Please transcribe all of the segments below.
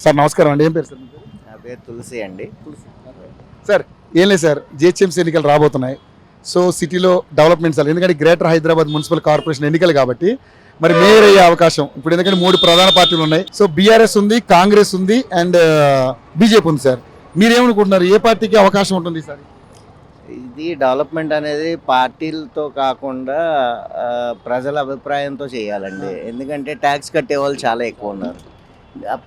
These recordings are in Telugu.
సార్ నమస్కారం అండి, ఏం పేరు సార్ మీ పేరు? నా పేరు తులసి అండి. సార్ ఏం లేదు సార్, జిహెచ్ఎంసీ ఎన్నికలు రాబోతున్నాయి. సో సిటీలో డెవలప్మెంట్స్ ఎందుకంటే గ్రేటర్ హైదరాబాద్ మున్సిపల్ కార్పొరేషన్ ఎన్నికలు కాబట్టి మరి మేయర్ అయ్యే అవకాశం ఇప్పుడు, ఎందుకంటే 3 ప్రధాన పార్టీలు ఉన్నాయి. సో బీఆర్ఎస్ ఉంది, కాంగ్రెస్ ఉంది అండ్ బీజేపీ ఉంది. సార్ మీరేమనుకుంటున్నారు, ఏ పార్టీకి అవకాశం ఉంటుంది సార్? ఇది డెవలప్మెంట్ అనేది పార్టీలతో కాకుండా ప్రజల అభిప్రాయంతో చేయాలండి. ఎందుకంటే ట్యాక్స్ కట్టే వాళ్ళు చాలా ఎక్కువ ఉన్నారు.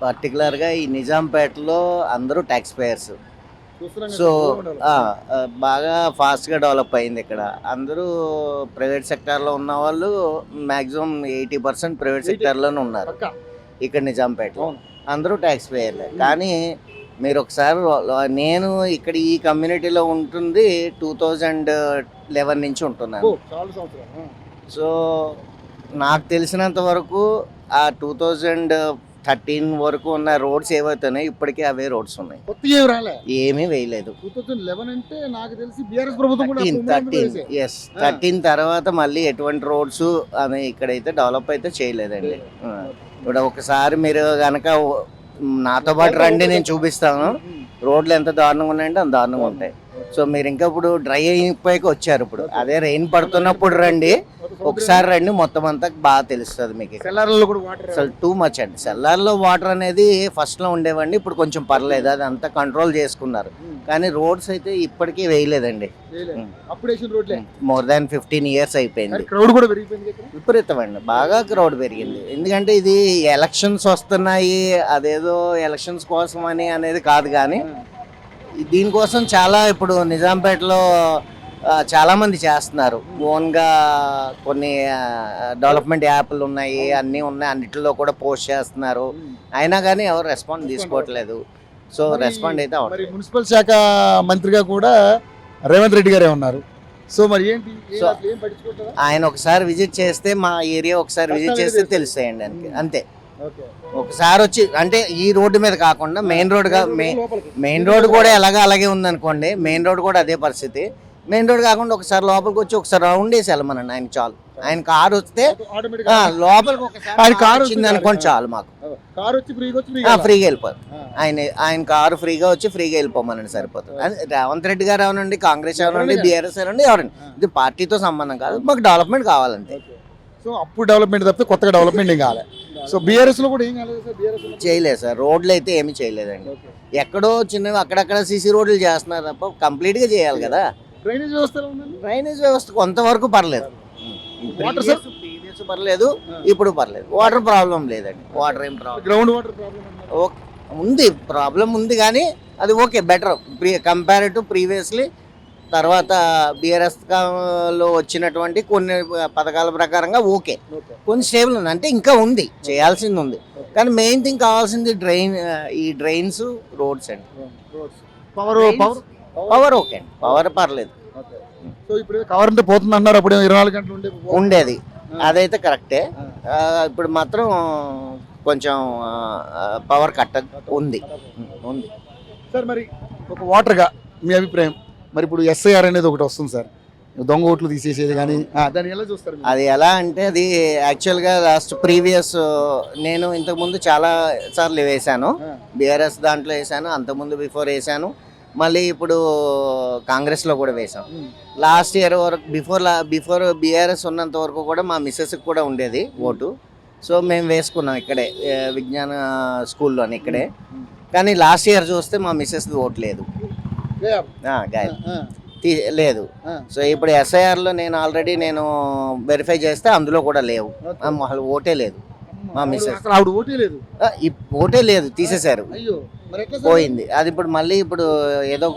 పర్టికులర్గా ఈ నిజాంపేటలో అందరూ ట్యాక్స్ పేయర్స్. సో బాగా ఫాస్ట్గా డెవలప్ అయింది ఇక్కడ. అందరూ ప్రైవేట్ సెక్టార్లో ఉన్న వాళ్ళు మ్యాక్సిమం 80% ప్రైవేట్ సెక్టార్లోనే ఉన్నారు. ఇక్కడ నిజాంపేటలో అందరూ ట్యాక్స్ పేయర్లే. కానీ మీరు ఒకసారి, నేను ఇక్కడ ఈ కమ్యూనిటీలో ఉంటుంది 2011 నుంచి ఉంటున్నాను. సో నాకు తెలిసినంత వరకు ఆ 2013 వరకు ఉన్న రోడ్స్ ఏవైతున్నాయి ఇప్పటికీ అవే రోడ్స్ ఉన్నాయి. ఏమీ వేయలేదు. 13 తర్వాత మళ్ళీ ఎటువంటి రోడ్స్ అని ఇక్కడైతే డెవలప్ అయితే చేయలేదండి. ఇప్పుడు ఒకసారి మీరు కనుక నాతో పాటు రండి, నేను చూపిస్తాను రోడ్లు ఎంత దారుణంగా ఉన్నాయంటే అంత దారుణంగా ఉంటాయి. సో మీరు ఇంకా ఇప్పుడు డ్రై అయిపోయాక వచ్చారు, ఇప్పుడు అదే రెయిన్ పడుతున్నప్పుడు రండి, ఒకసారి రండి, మొత్తం అంతా బాగా తెలుస్తుంది మీకు. అసలు టూ మచ్ అండి. సెల్లార్లో వాటర్ అనేది ఫస్ట్లో ఉండేవండి, ఇప్పుడు కొంచెం పర్లేదు, అది అంతా కంట్రోల్ చేసుకున్నారు. కానీ రోడ్స్ అయితే ఇప్పటికీ వేయలేదండి. మోర్ దాన్ 15 years అయిపోయింది. విపరీతం అండి, బాగా క్రౌడ్ పెరిగింది. ఎందుకంటే ఇది ఎలక్షన్స్ వస్తున్నాయి, అదేదో ఎలక్షన్స్ కోసం అని అనేది కాదు, కానీ దీనికోసం చాలా ఇప్పుడు నిజాంపేటలో చాలామంది చేస్తున్నారు. ఓన్గా కొన్ని డెవలప్మెంట్ యాప్లు ఉన్నాయి, అన్నీ ఉన్నాయి, అన్నిటిలో కూడా పోస్ట్ చేస్తున్నారు. అయినా కానీ ఎవరు రెస్పాండ్ తీసుకోవట్లేదు. సో రెస్పాండ్ అయితే అవ్వదు. మున్సిపల్ శాఖ మంత్రిగా కూడా రేవంత్ రెడ్డి గారే ఉన్నారు. సో మరి ఏంటి, ఆయన ఒకసారి విజిట్ చేస్తే, మా ఏరియా ఒకసారి విజిట్ చేస్తే తెలుస్తాయండి అంతే. ఒకసారి వచ్చి, అంటే ఈ రోడ్డు మీద కాకుండా మెయిన్ రోడ్ కూడా అలాగే ఉందనుకోండి, మెయిన్ రోడ్ కూడా అదే పరిస్థితి. మెయిన్ రోడ్ కాకుండా ఒకసారి లోపలికి వచ్చి ఒకసారి రౌండ్ వేసి వెళ్ళమనండి, ఆయన చాలు. ఆయన కారు వస్తే లోపలికి ఒకసారి కారు వచ్చింది అనుకోండి చాలు, మాకు ఫ్రీగా వెళ్ళిపోదు. ఆయన కారు ఫ్రీగా వచ్చి ఫ్రీగా వెళ్ళిపోమనండి, సరిపోతుంది. రేవంత్ రెడ్డి గారు అవనండి, కాంగ్రెస్ అవనండి, బీఆర్ఎస్ అవనండి, ఎవరండి, ఇది పార్టీతో సంబంధం కాదు, మాకు డెవలప్మెంట్ కావాలంటే. సో అప్పుడు డెవలప్మెంట్ తప్పితే కొత్తగా డెవలప్మెంట్ ఏం కావాలి. సో బీఆర్ఎస్ లో కూడా ఏం కాలేదు, చేయలేదు సార్. రోడ్లు అయితే ఏమీ చేయలేదండి. ఎక్కడో చిన్నవి అక్కడక్కడ సీసీ రోడ్లు చేస్తున్నారు తప్ప కంప్లీట్ గా చేయాలి కదా. డ్రైనేజ్ వ్యవస్థ కొంతవరకు పర్లేదు, ప్రీవియస్ పర్లేదు, ఇప్పుడు పర్లేదు. వాటర్ ప్రాబ్లం లేదండి. వాటర్ ఏం ప్రాబ్లం, గ్రౌండ్ వాటర్ ప్రాబ్లం ఉంది, ప్రాబ్లం ఉంది, కానీ అది okay, better compare to previously. తర్వాత బీఆర్ఎస్ లో వచ్చినటువంటి కొన్ని పథకాల ప్రకారంగా ఓకే, కొన్ని స్టేబుల్ ఉంది. అంటే ఇంకా ఉంది, చేయాల్సింది ఉంది, కానీ మెయిన్ థింగ్ కావాల్సింది ఈ డ్రైన్స్, రోడ్స్ అండి. పవర్ ఓకే అండి, పవర్ పర్లేదు. సో ఇప్పుడు కవర్ అంటే పోతుంది అన్నారు, అప్పుడు 24 గంటలు ఉండేది, అదైతే కరెక్టే. ఇప్పుడు మాత్రం కొంచెం పవర్ కట్ ఉంది. సార్ మరి ఒక వాటర్గా మీ అభిప్రాయం, మరి ఇప్పుడు ఎస్ఐఆర్ అనేది ఒకటి వస్తుంది సార్, దొంగ ఓట్లు తీసేసేది, కానీ దాన్ని ఎలా చూస్తారు? అది ఎలా అంటే, అది యాక్చువల్గా ప్రీవియస్ నేను ఇంతకుముందు చాలా సార్లు వేసాను, బీఆర్ఎస్ దాంట్లో వేసాను, అంతకుముందు బిఫోర్ వేసాను, మళ్ళీ ఇప్పుడు కాంగ్రెస్లో కూడా వేసాం. లాస్ట్ ఇయర్ వరకు బిఫోర్ బీఆర్ఎస్ ఉన్నంత వరకు కూడా మా మిస్సెస్కి కూడా ఉండేది ఓటు. సో మేము వేసుకున్నాం ఇక్కడే, విజ్ఞాన స్కూల్లోని ఇక్కడే. కానీ లాస్ట్ ఇయర్ చూస్తే మా మిస్సెస్ది ఓటు లేదు, లేదు. సో ఇప్పుడు ఎస్ఐఆర్లో నేను ఆల్రెడీ వెరిఫై చేస్తే అందులో కూడా లేవు, ఓటే లేదు. మా మిస్సెస్ ఓటే లేదు, తీసేశారు, పోయింది. అది ఇప్పుడు మళ్ళీ ఇప్పుడు ఏదో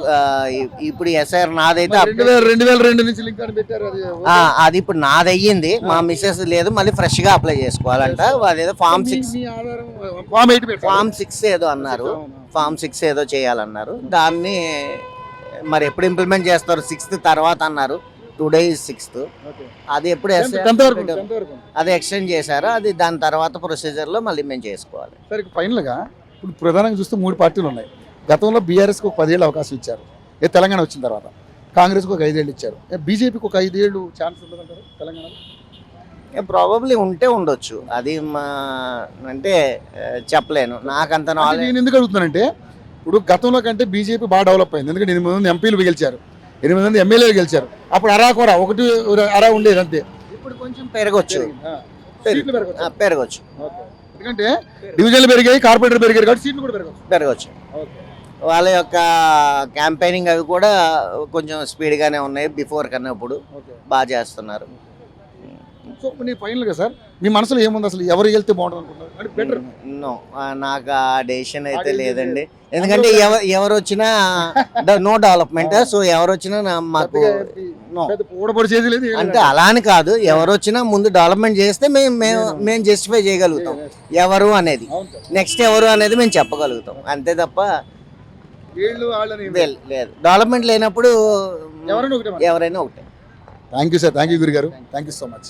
ఇప్పుడు ఎస్ఐఆర్ నాదైతే 2002 నుంచి లింక్ అని పెట్టారు, అది ఇప్పుడు నాది అయ్యింది, మా మిస్సెస్ లేదు, మళ్ళీ ఫ్రెష్ గా అప్లై చేసుకోవాలంట. అదేదో ఫామ్ 6 ఏదో అన్నారు, ఫామ్ 6 ఏదో చేయాలన్నారు. దాన్ని మరి ఎప్పుడు ఇంప్లిమెంట్ చేస్తారు, 6th తర్వాత అన్నారు. టుడే 6th, అది ఎప్పుడు అది ఎక్స్టెండ్ చేశారు, అది దాని తర్వాత ప్రొసీజర్ లో మళ్ళీ మేము చేసుకోవాలి. సరే ఫైనల్ గా ఇప్పుడు ప్రధానంగా చూస్తే 3 పార్టీలు ఉన్నాయి. గతంలో బీఆర్ఎస్కి ఒక 10 ఏళ్ళు అవకాశం ఇచ్చారు, తెలంగాణ వచ్చిన తర్వాత. కాంగ్రెస్కి ఒక 5 ఏళ్ళు ఇచ్చారు, బీజేపీకి ఒక 5 ఏళ్ళు ఛాన్స్ ఉంటుందంటారు తెలంగాణలో? ప్రాబబ్లీ ఉంటే ఉండొచ్చు, అది మా అంటే చెప్పలేను, నాకంత అంటే నాలెడ్జ్. నేను ఎందుకు అడుగుతున్నానంటే ఇప్పుడు గతంలో కంటే బీజేపీ బాగా డెవలప్ అయింది. ఎందుకంటే 8 మంది ఎంపీలు గెలిచారు, 8 మంది ఎమ్మెల్యేలు గెలిచారు. అప్పుడు అరాకొర ఒకటి అరా ఉండేది అంతే. ఇప్పుడు కొంచెం పెరగచ్చు, సీట్లు పెరగచ్చు. పెరగచ్చు, ఎందుకంటే డివిజన్లు పెరిగాయి, కార్పొరేటర్ పెరిగారు కాబట్టి సీట్లు కూడా పెరగచ్చు. పెరగచ్చు. వాళ్ళ యొక్క క్యాంపెయినింగ్ అవి కూడా కొంచెం స్పీడ్గానే ఉన్నాయి, బిఫోర్ కన్నా ఇప్పుడు బాగా చేస్తున్నారు. సో నేను ఫైనల్గా సార్ మీ మనసులో ఏముంది, అసలు ఎవరు వెళ్తే బాగుంటుంది అనుకుంటున్నారు? అంటే బెటర్ నో, నాకు ఆ డెసిషన్ అయితే లేదండి. ఎందుకంటే ఎవరు వచ్చినా నో డెవలప్మెంట్, సో ఎవరు వచ్చినా మాకు నో ఓడపడి చేసి లేదు. అంటే అలా అని కాదు, ఎవరు వచ్చినా ముందు డెవలప్మెంట్ చేస్తే మేము జస్టిఫై చేయగలుగుతాం ఎవరు అనేది, నెక్స్ట్ ఎవరు అనేది మేము చెప్పగలుగుతాం, అంతే తప్ప లేదు. డెవలప్మెంట్ లేనప్పుడు ఎవరైనా ఒకటే. Thank you sir, thank you guru గారు, థ్యాంక్ యూ సో మచ్.